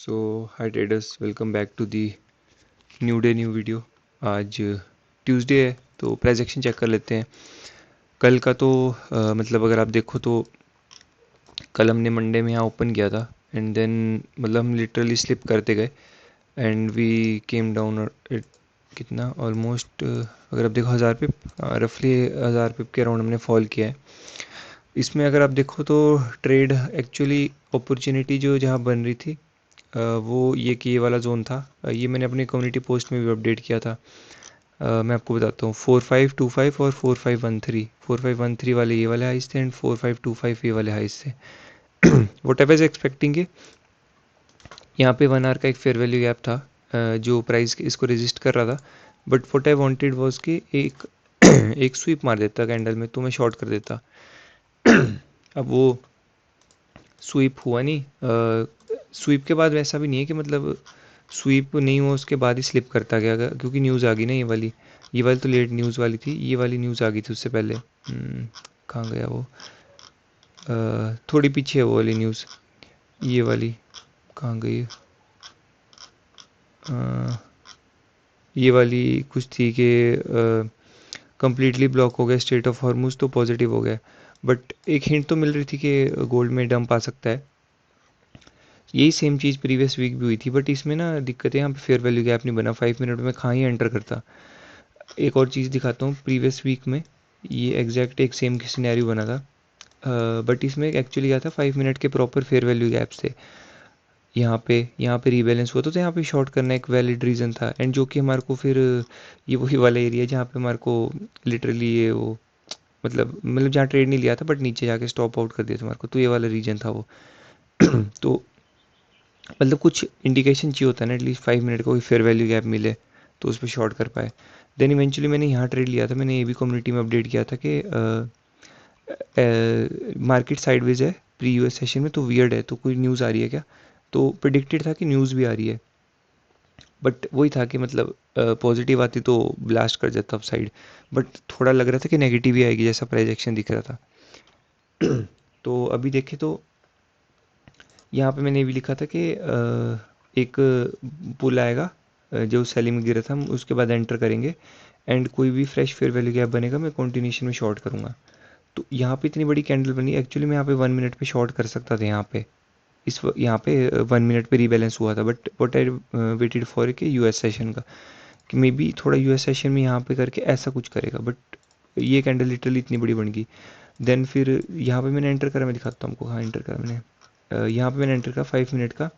So hi traders, welcome back to the new day new video. आज Tuesday है तो price action check कर लेते हैं। कल का तो मतलब अगर आप देखो तो कल हमने मंडे में यहाँ ओपन किया था एंड देन मतलब हम लिटरली स्लिप करते गए एंड वी केम डाउन कितना ऑलमोस्ट अगर आप देखो 1000 पिप, रफली 1000 पिप के अराउंड हमने फॉल किया है। इसमें अगर आप देखो तो ट्रेड एक्चुअली अपॉर्चुनिटी जो जहाँ बन रही थी वो ये वाला जोन था। ये मैंने अपनी कम्युनिटी पोस्ट में भी अपडेट किया था। मैं आपको बताता हूँ 4525 और 4513। 4513 वाले ये वाले हाइस थे एंड 4525 ये वाले हाइस थे। वट एवर इज एक्सपेक्टिंग है, यहाँ पे 1 आवर का एक फेयर वैल्यू गैप था जो प्राइस इसको रेजिस्ट कर रहा था। But what I wanted was कि एक एक स्वीप मार देता कैंडल में तो मैं शॉर्ट कर देता। अब वो स्वीप हुआ नहीं। स्वीप के बाद वैसा भी नहीं है कि मतलब स्वीप नहीं हुआ उसके बाद ही स्लिप करता गया, क्योंकि न्यूज़ आ गई ना ये वाली तो लेट न्यूज़ वाली थी, ये वाली न्यूज़ आ गई थी उससे पहले। कहाँ गया वो? थोड़ी पीछे है वो वाली न्यूज़। ये वाली कहाँ गई? ये वाली कुछ थी कि कम्प्लीटली ब्लॉक हो गया स्ट्रेट ऑफ हॉर्मुज, तो पॉजिटिव हो गया। बट एक हिंट तो मिल रही थी कि गोल्ड में डंप आ सकता है। यही सेम चीज़ प्रीवियस वीक भी हुई थी, बट इसमें ना दिक्कत है, यहाँ पे फेयर वैल्यू गैप नहीं बना। 5 मिनट में कहाँ ही एंटर करता। एक और चीज़ दिखाता हूँ, प्रीवियस वीक में ये एग्जैक्ट एक सेम सिनेरियो बना था। बट इसमें एक्चुअली क्या था, 5 मिनट के प्रॉपर फेयर वैल्यू गैप्स थे। यहाँ पे रीबैलेंस हुआ तो यहाँ पे शॉर्ट करना एक वैलिड रीज़न था, एंड जो कि हमारे को फिर ये वही वाला एरिया है जहाँ पे हमारे को लिटरली ये वो मतलब जहाँ ट्रेड नहीं लिया था बट नीचे जाके स्टॉप आउट कर दिया था हमारे को, तो ये वाला रीजन था वो। तो मतलब कुछ इंडिकेशन चाहिए होता है ना, एटलीस्ट 5 मिनट का कोई फेयर वैल्यू गैप मिले तो उस पर शॉर्ट कर पाए। देन इवेंचुअली मैंने यहाँ ट्रेड लिया था, मैंने ये भी कम्युनिटी में अपडेट किया था कि मार्केट साइडवेज है प्री यूएस सेशन में, तो वियर्ड है, तो कोई न्यूज़ आ रही है क्या? तो प्रिडिक्टेड था कि न्यूज़ भी आ रही है, बट वही था कि मतलब पॉजिटिव आती तो ब्लास्ट कर जाता अपसाइड, बट थोड़ा लग रहा था कि नेगेटिव ही आएगी जैसा प्राइस एक्शन दिख रहा था। तो अभी देखें तो यहाँ पे मैंने ये भी लिखा था कि एक पुल आएगा जो सेलिंग में गिरा था, हम उसके बाद एंटर करेंगे एंड कोई भी फ्रेश फेयर वैल्यू गैप बनेगा मैं कंटिन्यूशन में शॉर्ट करूँगा। तो यहाँ पे इतनी बड़ी कैंडल बनी, एक्चुअली मैं यहाँ पे 1 मिनट पे शॉर्ट कर सकता था। यहाँ पे 1 मिनट पे रीबैलेंस हुआ था, but what I waited for कि यूएस सेशन का, कि मे बी थोड़ा यूएस सेशन में यहाँ पे करके ऐसा कुछ करेगा, बट ये कैंडल लिटरली इतनी बड़ी बन गई। देन फिर यहाँ पे मैंने एंटर करा, मैं दिखाता हूँ आपको कहाँ एंटर करा मैंने। यहाँ पे मैंने एंटर करा 5 मिनट का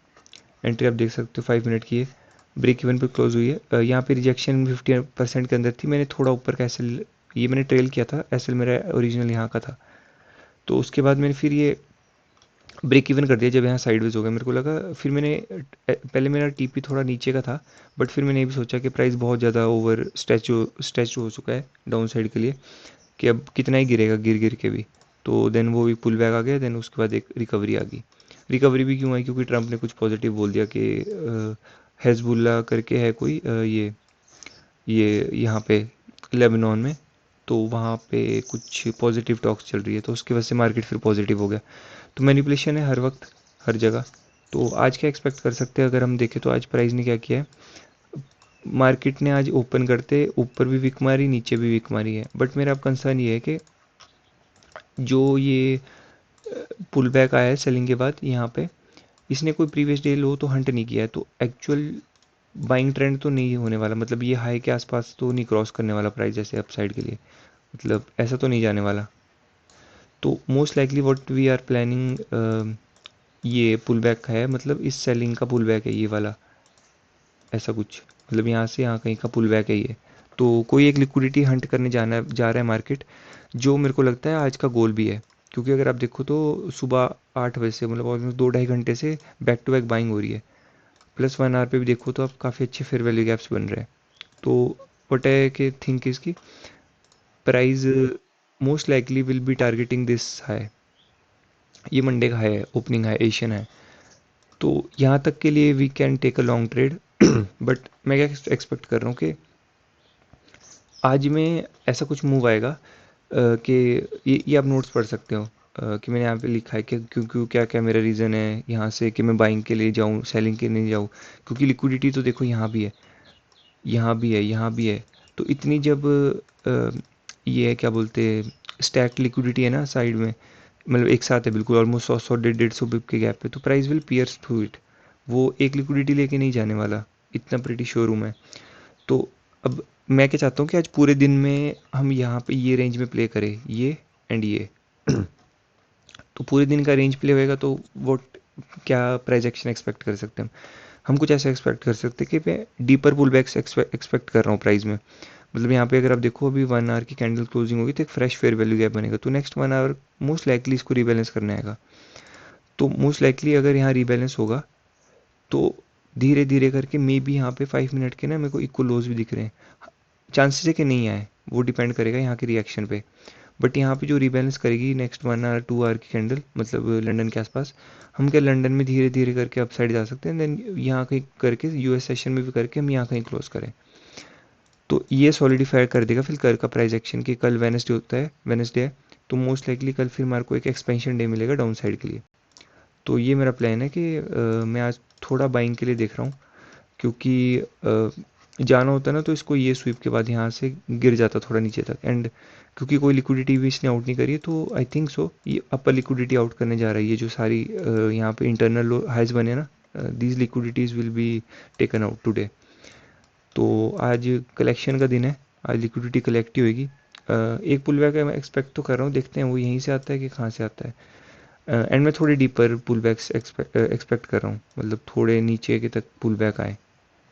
एंट्री, आप देख सकते हो 5 मिनट की है, ब्रेक इवन पे क्लोज हुई है। यहाँ पे रिजेक्शन 50% के अंदर थी, मैंने थोड़ा ऊपर का एसएल ये मैंने ट्रेल किया था, एसएल मेरा ओरिजिनल यहाँ का था। तो उसके बाद मैंने फिर ये ब्रेक इवन कर दिया जब यहाँ साइडवेज हो गया, मेरे को लगा फिर मैंने पहले मेरा टीपी थोड़ा नीचे का था, बट फिर मैंने ये भी सोचा कि प्राइस बहुत ज़्यादा ओवर स्ट्रेच हो चुका है डाउन साइड के लिए, कि अब कितना ही गिरेगा गिर गिर के भी। तो देन वो भी पुल बैक आ गया, देन उसके बाद एक रिकवरी आ गई। रिकवरी भी क्यों आई? क्योंकि ट्रंप ने कुछ पॉजिटिव बोल दिया कि हेजबुल्ला करके है कोई ये यहाँ पे लेबनान में, तो वहाँ पे कुछ पॉजिटिव टॉक्स चल रही है, तो उसकी वजह से मार्केट फिर पॉजिटिव हो गया। तो मैनिपुलेशन है हर वक्त हर जगह। तो आज क्या एक्सपेक्ट कर सकते हैं? अगर हम देखें तो आज प्राइस ने क्या किया है, मार्केट ने आज ओपन करते ऊपर भी विक मारी नीचे भी विक मारी है, बट मेरा अब कंसर्न ये है कि जो ये पुल बैक आया है सेलिंग के बाद यहाँ पे, इसने कोई प्रीवियस डे लो तो हंट नहीं किया है, तो एक्चुअल बाइंग ट्रेंड तो नहीं होने वाला, मतलब ये हाई के आसपास तो नहीं क्रॉस करने वाला प्राइस जैसे अपसाइड के लिए, मतलब ऐसा तो नहीं जाने वाला। तो most likely what we are planning ये पुल बैक है, मतलब इस सेलिंग का पुल बैक है ये वाला, ऐसा कुछ, मतलब यहाँ से यहाँ कहीं का पुल बैक है ये। तो कोई एक लिक्विडिटी हंट करने जाना जा रहा है मार्केट, जो मेरे को लगता है आज का गोल भी है। क्योंकि अगर आप देखो तो सुबह 8 बजे से मतलब ऑलमोस्ट 2-2.5 घंटे से बैक टू बैक बाइंग हो रही है, प्लस 1 आवर पे भी देखो तो अब काफ़ी अच्छे फेयर वैल्यू गैप्स बन रहे हैं। तो वट है कि थिंक इसकी price most likely will be targeting this high. ये मंडे का हाई है, ओपनिंग हाई एशियन है, तो यहाँ तक के लिए we can take a long trade. But मैं क्या एक्सपेक्ट कर रहा हूँ कि आज में ऐसा कुछ मूव आएगा कि ये आप नोट्स पढ़ सकते हो। कि मैंने यहाँ पे लिखा है कि क्यों क्यों क्या क्या मेरा रीज़न है यहाँ से कि मैं बाइंग के लिए जाऊँ, सेलिंग के लिए नहीं जाऊँ। क्योंकि लिक्विडिटी तो देखो यहाँ भी है, यहाँ भी है, यहाँ भी है। तो इतनी जब अ, ये है क्या बोलते हैं, स्टैक लिक्विडिटी है ना साइड में, मतलब एक साथ है बिल्कुल ऑलमोस्ट 100 100 150 बिप के गैप पे, तो price will piers through it. वो एक लिक्विडिटी लेके नहीं जाने वाला, इतना प्रीटी श्योर हूँ मैं। तो अब मैं क्या चाहता हूँ कि आज पूरे दिन में हम यहाँ पे ये रेंज में प्ले करें, ये एंड ये। तो पूरे दिन का रेंज प्ले होएगा तो वो क्या प्राइस एक्शन एक्सपेक्ट कर सकते हैं हम कुछ ऐसा एक्सपेक्ट कर सकते हैं कि मैं डीपर पुल बैक्स एक्सपेक्ट कर रहा हूँ प्राइस में। मतलब यहाँ पे अगर आप देखो अभी 1 आवर की कैंडल क्लोजिंग होगी तो एक फ्रेश फेयर वैल्यू गैप बनेगा, तो नेक्स्ट 1 आवर मोस्ट लाइकली इसको रीबैलेंस करने आएगा। तो मोस्ट लाइकली अगर यहाँ रीबैलेंस होगा तो धीरे धीरे करके मे बी यहाँ पे 5 मिनट के ना मेरे को इक्वल लोज भी दिख रहे हैं। चांसेस है कि नहीं आए, वो डिपेंड करेगा यहाँ के रिएक्शन पे। बट यहाँ पे जो रीबैलेंस करेगी नेक्स्ट 1 आवर 2 आवर की कैंडल, मतलब लंदन के आसपास, हम क्या लंदन में धीरे धीरे करके अपसाइड जा सकते हैं, देन यहाँ कहीं करके यूएस सेशन में भी करके हम यहाँ कहीं क्लोज करें। तो ये सॉलिडिफाई कर देगा फिर कल का प्राइस एक्शन कि कल वेनसडे होता है, वेनसडे है, तो मोस्ट लाइकली कल फिर हमारे को एक एक्सपेंशन डे मिलेगा डाउन साइड के लिए। तो ये मेरा प्लान है कि मैं आज थोड़ा बाइंग के लिए देख रहा हूँ, क्योंकि जाना होता ना तो इसको ये स्वीप के बाद यहाँ से गिर जाता थोड़ा नीचे तक, एंड क्योंकि कोई लिक्विडिटी भी इसने आउट नहीं करी है तो आई थिंक सो ये अपर लिक्विडिटी आउट करने जा रहा है। ये जो सारी यहाँ पे इंटरनल हाइज बने ना, these liquidities will be taken out today. तो आज कलेक्शन का दिन है, आज लिक्विडिटी कलेक्ट ही होगी। एक पुल बैक मैं एक्सपेक्ट तो कर रहा हूँ, देखते हैं वो यहीं से आता है कि कहाँ से आता है। एंड मैं थोड़े डीपर पुल बैक्स एक्सपेक्ट कर रहा हूँ, मतलब थोड़े नीचे के तक पुल बैक आए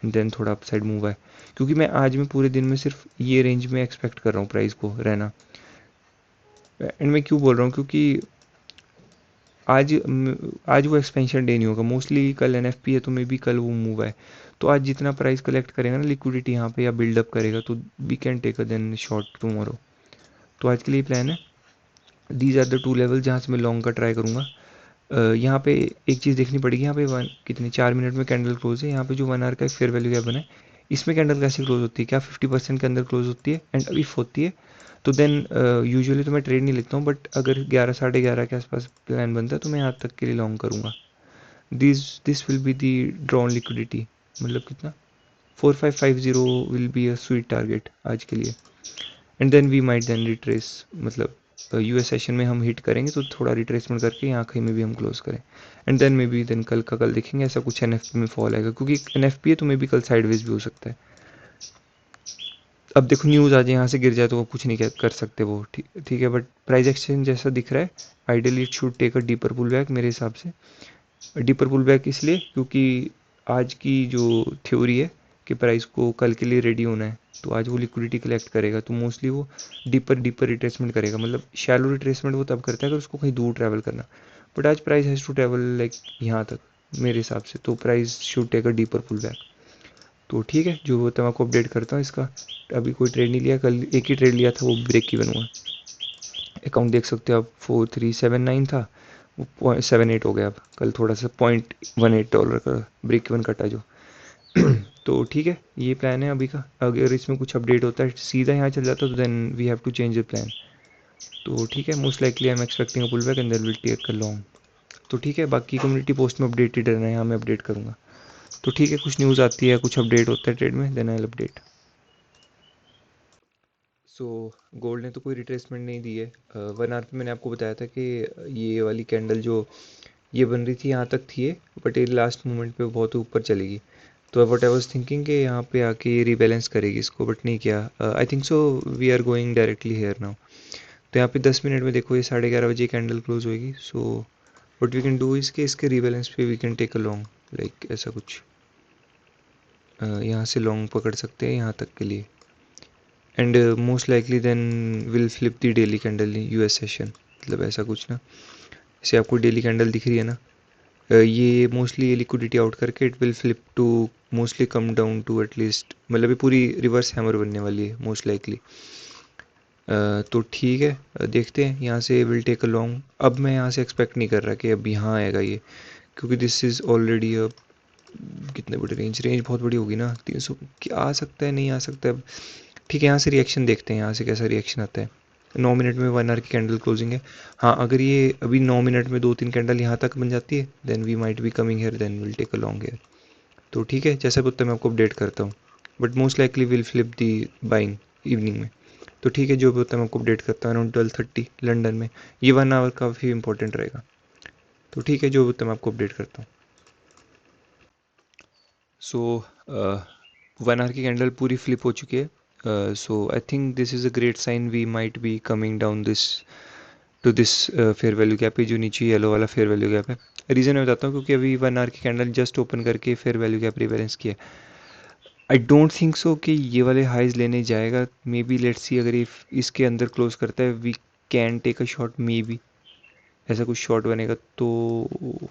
देन थोड़ा अपसाइड मूव आए, क्योंकि मैं आज में पूरे दिन में सिर्फ ये रेंज में एक्सपेक्ट कर रहा हूँ प्राइस को रहना। एंड मैं क्यों बोल रहा हूँ, क्योंकि आज वो एक्सपेंशन डे नहीं होगा, मोस्टली कल एनएफपी है तो मे बी कल वो मूव है। तो आज जितना प्राइस कलेक्ट करेगा ना लिक्विडिटी यहाँ पे या बिल्डअप करेगा तो we can take a then short tomorrow. तो आज के लिए प्लान है, these are the two level जहाँ से मैं लॉन्ग का ट्राई करूँगा। यहाँ पे एक चीज़ देखनी पड़ेगी, यहाँ पे वन कितने 4 मिनट में कैंडल क्लोज है, यहाँ पे जो 1 आवर का एक फेयर वैल्यू गैप बना है, इसमें कैंडल कैसे क्लोज होती है, क्या 50% के अंदर क्लोज होती है, एंड इफ होती है तो देन यूजुअली तो मैं ट्रेड नहीं लेता हूँ, बट अगर 11 साढ़े 11 के आसपास प्लान बनता है तो मैं यहाँ तक के लिए लॉन्ग करूँगा। This will be the drawn liquidity, मतलब कितना 4550 will be a sweet target आज के लिए। And then we might then retrace, मतलब यूएस सेशन में हम हिट करेंगे तो थोड़ा रिट्रेसमेंट करके यहाँ कहीं में भी हम क्लोज करें, and then may be then कल का कल देखेंगे ऐसा कुछ एनएफपी में फॉल आएगा, क्योंकि एनएफपी है तो मे बी कल साइडवेज भी हो सकता है। अब देखो न्यूज़ आ जाए यहाँ से गिर जाए तो वो कुछ नहीं कर सकते वो, ठीक ठीक है, बट प्राइस एक्सचेंज जैसा दिख रहा है ideally it should take a deeper pull back मेरे हिसाब से। डीपर पुल बैक इसलिए क्योंकि आज की जो थ्योरी है कि प्राइस को कल के लिए रेडी होना है, तो आज वो लिक्विडिटी कलेक्ट करेगा तो मोस्टली वो डीपर डीपर रिट्रेसमेंट करेगा। मतलब शैलो रिट्रेसमेंट वो तब करता है अगर उसको कहीं दूर ट्रैवल करना, बट आज price has to travel like यहाँ तक मेरे हिसाब से, तो price should take a deeper pull back. तो ठीक है, जो होता है मैं आपको अपडेट करता हूँ इसका। अभी कोई ट्रेड नहीं लिया, कल एक ही ट्रेड लिया था, वो ब्रेक की हुआ। अकाउंट देख सकते हो आप 4379 था, वो 0.78 हो गया। अब कल थोड़ा सा $0.18 का ब्रेक इवन कटा जो। तो ठीक है, ये प्लान है अभी का। अगर इसमें कुछ अपडेट होता है सीधा यहाँ चल जाता तो then we have to change the plan. तो ठीक है, most likely I am expecting a pull back and then will take a long. तो ठीक है, बाकी कम्युनिटी पोस्ट में अपडेटेड रहना है, यहाँ मैं अपडेट करूँगा। तो ठीक है, कुछ न्यूज़ आती है कुछ अपडेट होता है ट्रेड में then I will update. So gold ने तो कोई रिट्रेसमेंट नहीं दी है। 1 आवर पे मैंने आपको बताया था कि ये वाली कैंडल जो ये बन रही थी यहाँ तक थी ये, बट ये लास्ट मोमेंट पे बहुत ऊपर चलेगी। तो वट आई वॉज थिंकिंग कि यहाँ पे आके ये रिबैलेंस करेगी इसको, बट नहीं किया। I think so we are going directly here now. तो यहाँ पे 10 मिनट में देखो ये 11:30 बजे कैंडल क्लोज होगी। So what we can do इसके इसके रिबैलेंस पे we can take a long, like ऐसा कुछ। यहाँ से लॉन्ग पकड़ सकते हैं यहाँ तक के लिए, and most likely then will flip the daily candle in US session, मतलब ऐसा कुछ ना। जैसे आपको डेली कैंडल दिख रही है ना, ये मोस्टली ये लिक्विडिटी आउट करके it will flip to mostly come down to at least, मतलब ये पूरी रिवर्स हैमर बनने वाली है मोस्ट लाइकली। तो ठीक है, देखते हैं यहाँ से विल टेक अ लॉन्ग। अब मैं यहाँ से एक्सपेक्ट नहीं कर रहा कि अब यहाँ आएगा ये, क्योंकि दिस इज़ ऑलरेडी अब कितने बड़े रेंज रेंज बहुत बड़ी होगी ना, 300 आ सकता है नहीं आ सकता है अब। ठीक है, यहाँ से रिएक्शन देखते हैं, यहाँ से कैसा रिएक्शन आता है। 9 मिनट में 1 आवर की कैंडल क्लोजिंग है। हाँ, अगर ये अभी 9 मिनट में 2-3 कैंडल यहाँ तक बन जाती है then we might be coming here, then will take a long here. तो ठीक है, जैसा भी होता है मैं आपको अपडेट करता हूँ, but most likely will flip the buying evening में। तो ठीक है, जो भी होता है मैं आपको अपडेट करता हूँ अराउंड 12:30 लंदन में। ये 1 आवर काफ़ी इंपॉर्टेंट रहेगा। तो ठीक है, जो भी होता है मैं आपको अपडेट करता हूँ। सो 1 आवर की कैंडल पूरी फ्लिप हो चुकी है। So I think this is a great sign, we might be coming down this to this fair value gap है, जो नीचे येलो वाला फेयर वैल्यू गैप है। रीज़न मैं बताता हूँ, क्योंकि अभी 1 आवर की कैंडल जस्ट ओपन करके फेयर वैल्यू गैप रिबैलेंस किया है। आई डोंट थिंक सो कि ये वाले हाइज लेने जाएगा। मे बी लेट्स सी, अगर ये इसके अंदर क्लोज करता है we can take a shot, may be ऐसा कुछ शॉट बनेगा तो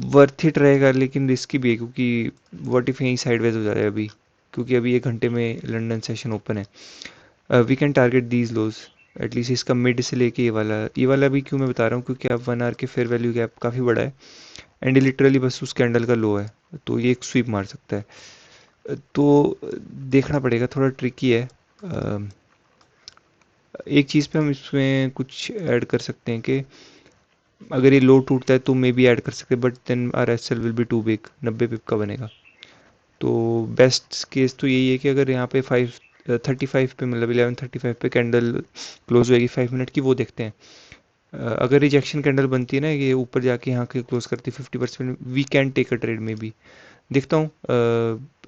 वर्थ इट रहेगा, लेकिन रिस्की भी है, क्योंकि व्हाट इफ यहीं साइडवेज हो जाए अभी, क्योंकि अभी 1 घंटे में लंदन सेशन ओपन है। We can target these lows, at least इसका मिड से लेके ये वाला भी क्यों मैं बता रहा हूँ, क्योंकि आप 1 आवर के फेयर वैल्यू गैप काफ़ी बड़ा है एंड लिटरली बस उस कैंडल का लो है, तो ये एक स्वीप मार सकता है। तो देखना पड़ेगा, थोड़ा ट्रिकी है। एक चीज़ पे हम इसमें कुछ ऐड कर सकते हैं कि अगर ये लो टूटता है तो मे बी ऐड कर सकते हैं, but then our S L will be too big, 90 pip का बनेगा। तो बेस्ट केस तो यही है कि अगर यहाँ पे 5:35 पे, मतलब 11:35 पे कैंडल क्लोज होएगी 5 मिनट की, वो देखते हैं। अगर रिजेक्शन कैंडल बनती है ना, ये ऊपर जाके यहाँ के क्लोज करती है 50%, we can take a trade में भी। देखता हूँ।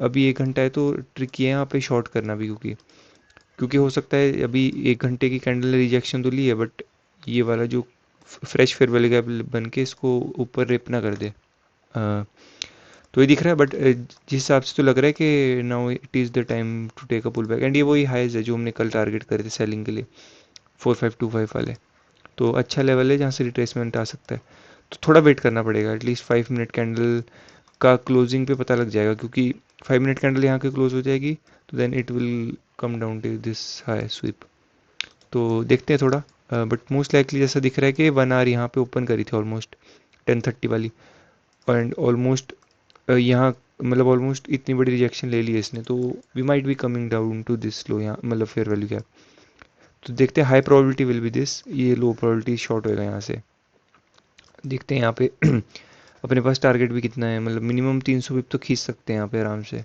अभी 1 घंटा है तो ट्रिकी है यहाँ पे शॉर्ट करना भी, क्योंकि क्योंकि हो सकता है अभी 1 घंटे की कैंडल ने रिजेक्शन तो ली है, बट ये वाला जो फ्रेश फेयर वैल्यू गैप बन के इसको ऊपर रिप ना कर दे। अ, तो ये दिख रहा है, बट जिस हिसाब से तो लग रहा है कि now it is the time to take a pull back, and ये वही हाइज है जो हमने कल टारगेट करे थे सेलिंग के लिए, 4525 वाले। तो अच्छा लेवल है जहाँ से रिट्रेसमेंट आ सकता है। तो थोड़ा वेट करना पड़ेगा, एटलीस्ट 5 मिनट कैंडल का क्लोजिंग पे पता लग जाएगा, क्योंकि 5 मिनट कैंडल यहाँ के क्लोज हो जाएगी तो then it will come down to this high sweep. तो देखते हैं थोड़ा, बट मोस्ट लाइकली जैसा दिख रहा है कि 1 आवर यहाँ पे ओपन करी थी ऑलमोस्ट 10:30 वाली, एंड ऑलमोस्ट यहाँ मतलब ऑलमोस्ट इतनी बड़ी रिजेक्शन ले ली है इसने, तो we might be coming down to this low यहाँ, मतलब फेयर वैल्यू गैप। तो देखते हैं, high probability will be this, ये लो प्रोबेबिलिटी शॉर्ट होएगा यहाँ से। देखते हैं यहाँ पे अपने पास टारगेट भी कितना है, मतलब मिनिमम 300 पिप तो खींच सकते हैं यहाँ पे आराम से।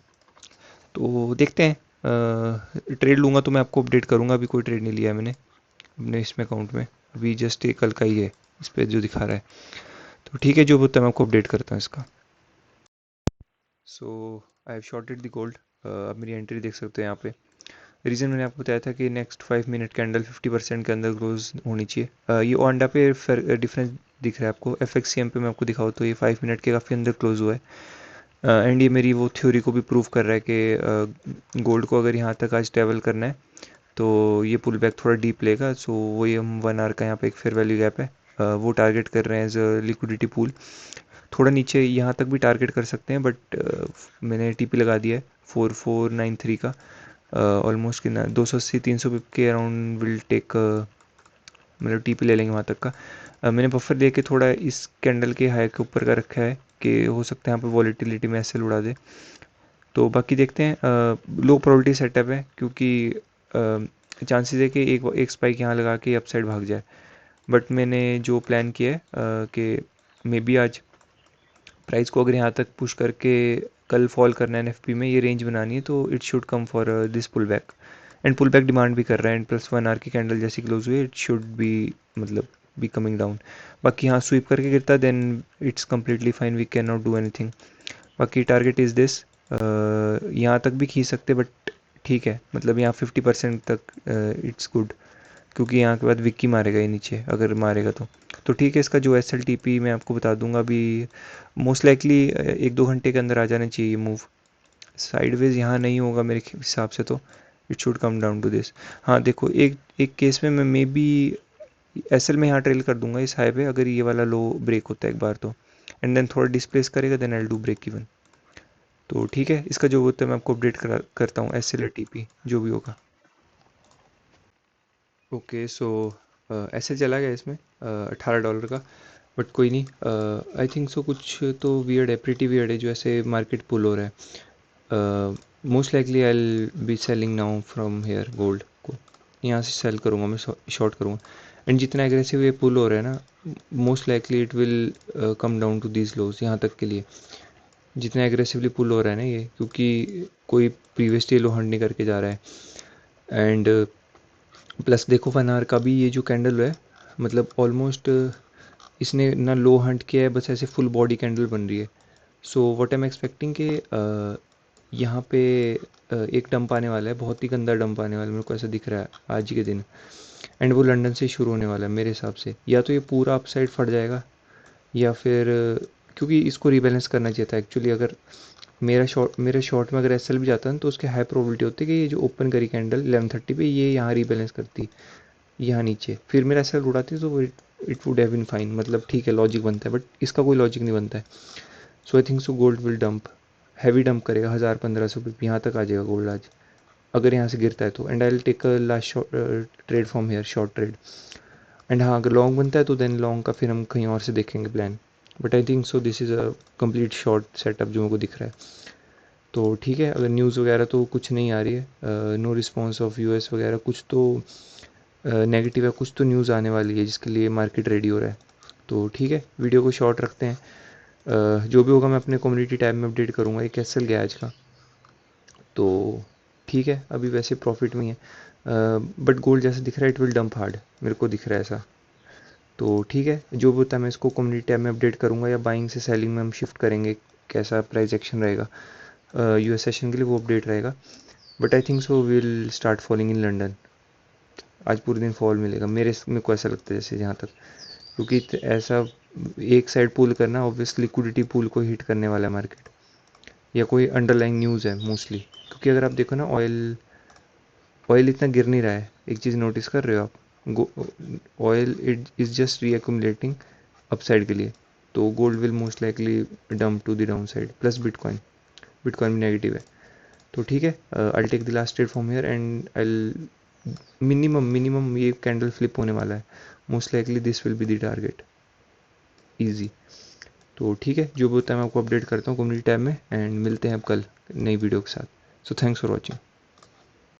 तो देखते हैं, ट्रेड लूँगा तो मैं आपको अपडेट करूँगा। अभी कोई ट्रेड नहीं लिया है मैंने अपने इसमें अकाउंट में, अभी जस्ट एक कल का ही है इस पे जो दिखा रहा है। तो ठीक है, जो होता है मैं आपको अपडेट करता हूँ इसका। So I have shorted the gold. आप मेरी एंट्री देख सकते हैं यहाँ पे। रीज़न मैंने आपको बताया था कि नेक्स्ट 5 मिनट कैंडल 50% के अंदर क्लोज होनी चाहिए। ये ओंडा पे डिफरेंस दिख रहा है आपको, एफ एक्स सी एम पे मैं आपको दिखाऊँ तो ये 5 मिनट के काफ़ी अंदर क्लोज हुआ है। एंड ये मेरी वो थ्योरी को भी प्रूव कर रहा है कि गोल्ड को अगर यहाँ तक आज ट्रैवल करना है तो ये पुल बैक थोड़ा डीप लेगा। सो वही हम 1 आवर का यहाँ पे एक फेयर वैल्यू गैप है, वो टारगेट कर रहे हैं एज अ लिक्विडिटी पूल। थोड़ा नीचे यहाँ तक भी टारगेट कर सकते हैं, बट मैंने टीपी लगा दिया है 4493 का। ऑलमोस्ट कितना 280-300 पिप के अराउंड विल टेक, मतलब टीपी ले लेंगे वहाँ तक का। मैंने बफर दे के थोड़ा इस कैंडल के हाई के ऊपर का रखा है कि हो सकता है यहाँ पर वॉलीटिलिटी में ऐसे उड़ा दे। तो बाकी देखते हैं, लो प्रोबेबिलिटी सेटअप है, क्योंकि चांसेस है कि एक एक स्पाइक यहाँ लगा के अपसाइड भाग जाए। बट मैंने जो प्लान किया है कि मे बी आज प्राइस को अगर यहाँ तक पुश करके कल फॉल करना है एनएफपी में, ये रेंज बनानी है, तो it should come for this pull back. And pull back demand भी कर रहा है, एंड प्लस 1 आवर की कैंडल जैसी क्लोज हुई इट शुड बी, मतलब बी कमिंग डाउन। बाकी यहाँ स्वीप करके गिरता then it's completely fine, we can not do anything. बाकी टारगेट इज़ दिस, यहाँ तक भी खींच सकते, बट ठीक है, मतलब यहाँ 50% तक इट्स गुड, क्योंकि यहाँ के बाद विक्की मारेगा ये नीचे, अगर मारेगा तो ठीक है। इसका जो एस एल टी पी मैं आपको बता दूंगा अभी, मोस्ट लाइकली 1-2 घंटे के अंदर आ जाना चाहिए ये मूव। साइडवेज यहाँ नहीं होगा मेरे हिसाब से, तो it should come down to this. हाँ देखो, एक एक केस में मैं मे बी एस एल में यहाँ ट्रेल कर दूंगा इस हाई पे, अगर ये वाला लो ब्रेक होता है एक बार तो, एंड देन थोड़ा डिस्प्लेस करेगा then I do break even. तो ठीक है, इसका जो होता है मैं आपको अपडेट करता हूँ, एस एल टी पी जो भी होगा। ओके, सो ऐसे चला गया इसमें $18 का, बट कोई नहीं। आई थिंक सो कुछ तो वियर्ड है, प्रीटी वियर्ड है जो ऐसे मार्केट पुल हो रहा है। Most likely I will be selling now from here gold को। यहाँ से सेल करूँगा, मैं शॉर्ट करूँगा। एंड जितना एग्रेसिव ये पुल हो रहा है ना, most likely it will come down to these lows. यहाँ तक के लिए जितना एग्रेसिवली पुल हो रहा है ना ये, क्योंकि कोई प्रीवियसली लो हंड नहीं करके जा रहा है। एंड प्लस देखो 1 आवर का भी ये जो कैंडल है, मतलब ऑलमोस्ट इसने ना लो हंट किया है, बस ऐसे फुल बॉडी कैंडल बन रही है। So what I am expecting कि यहाँ पे एक डंप आने वाला है, बहुत ही गंदा डंप आने वाला है, मेरे को ऐसा दिख रहा है आज के दिन। एंड वो लंदन से शुरू होने वाला है मेरे हिसाब से। या तो ये पूरा अपसाइड फट जाएगा, या फिर क्योंकि इसको रीबैलेंस करना चाहिए था एक्चुअली। अगर मेरे शॉर्ट में अगर एसएल भी जाता है तो उसकी हाई प्रोबेबिलिटी होती है कि ये जो ओपन करी कैंडल 11:30 पे ये यहाँ रीबैलेंस करती, यहाँ नीचे, फिर मेरा एसएल उड़ाती तो it would have been fine, मतलब ठीक है लॉजिक बनता है, बट इसका कोई लॉजिक नहीं बनता है। So I think so gold will dump, heavy dump करेगा, 1000-1500 पे यहाँ तक आ जाएगा गोल्ड आज, अगर यहाँ से गिरता है तो। And I will take a last trade from here, short trade. And हाँ, अगर लॉन्ग बनता है तो देन लॉन्ग का फिर हम कहीं और से देखेंगे plan. But I think so this is a complete short setup जो मेरे को दिख रहा है। तो ठीक है, अगर न्यूज़ वगैरह तो कुछ नहीं आ रही है, नो रिस्पॉन्स ऑफ यूएस वगैरह, कुछ तो नेगेटिव है, कुछ तो न्यूज़ आने वाली है जिसके लिए मार्केट रेडी हो रहा है। तो ठीक है, वीडियो को शॉर्ट रखते हैं। जो भी होगा मैं अपने कम्युनिटी टैब में अपडेट करूँगा। एक एसएल गया आज का, तो ठीक है, अभी वैसे प्रॉफिट में ही है। बट गोल्ड जैसे दिख रहा है इट विल डंप हार्ड, मेरे को दिख रहा है ऐसा। तो ठीक है, जो भी होता है मैं इसको कम्युनिटी टैब में अपडेट करूँगा, या बाइंग से सेलिंग में हम शिफ्ट करेंगे, कैसा प्राइस एक्शन रहेगा यूएस सेशन के लिए, वो अपडेट रहेगा। But I think so will start falling in London. आज पूरे दिन फॉल मिलेगा मेरे को ऐसा लगता है, जैसे जहाँ तक, क्योंकि ऐसा एक साइड पुल करना ऑब्वियस लिक्विडिटी पुल को हिट करने वाला है मार्केट, या कोई अंडरलाइंग न्यूज़ है मोस्टली। क्योंकि अगर आप देखो ना, ऑयल ऑयल इतना गिर नहीं रहा है, एक चीज़ नोटिस कर रहे हो आप, oil it is just reaccumulating upside के लिए। तो gold will most likely dump to the down side, plus bitcoin, bitcoin भी नेगेटिव है। तो ठीक है, I take the last trade from here and I minimum ये कैंडल फ्लिप होने वाला है, most likely this will be the target, easy. तो ठीक है, जो भी होता है मैं आपको अपडेट करता हूँ कम्युनिटी टैब में, एंड मिलते हैं अब कल नई वीडियो के साथ। So thanks for watching.